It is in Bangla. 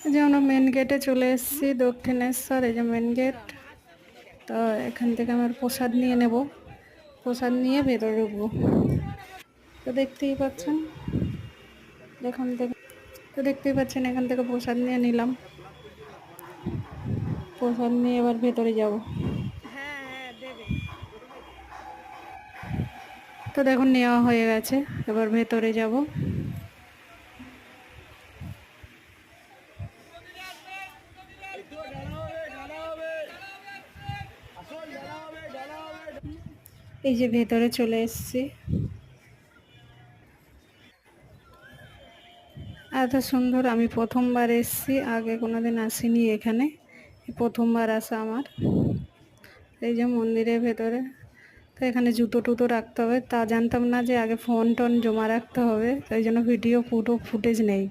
এই যে আমরা মেন গেটে চলে এসেছি, দক্ষিণেশ্বর। এই যে মেন গেট। তো এখান থেকে আমার প্রসাদ নিয়ে নেব, প্রসাদ নিয়ে ভেতরে ঢুকবো। তো দেখতেই পাচ্ছেন এখান থেকে, এখান থেকে প্রসাদ নিয়ে নিলাম। প্রসাদ নিয়ে এবার ভেতরে যাব। তো দেখুন নেওয়া হয়ে গেছে, এবার ভেতরে যাব। এই যে ভেতরে চলে এসেছি। এত সুন্দর, আমি প্রথমবার এসেছি, আগে কোনোদিন আসিনি এখানে, প্রথমবার আসা আমার। এই যে মন্দিরের ভেতরে। তো এখানে জুতো টুতো রাখতে হবে, তা জানতাম না যে আগে ফোন টোন জমা রাখতে হবে, তাই জন্য ভিডিও ফুটেজ নেই।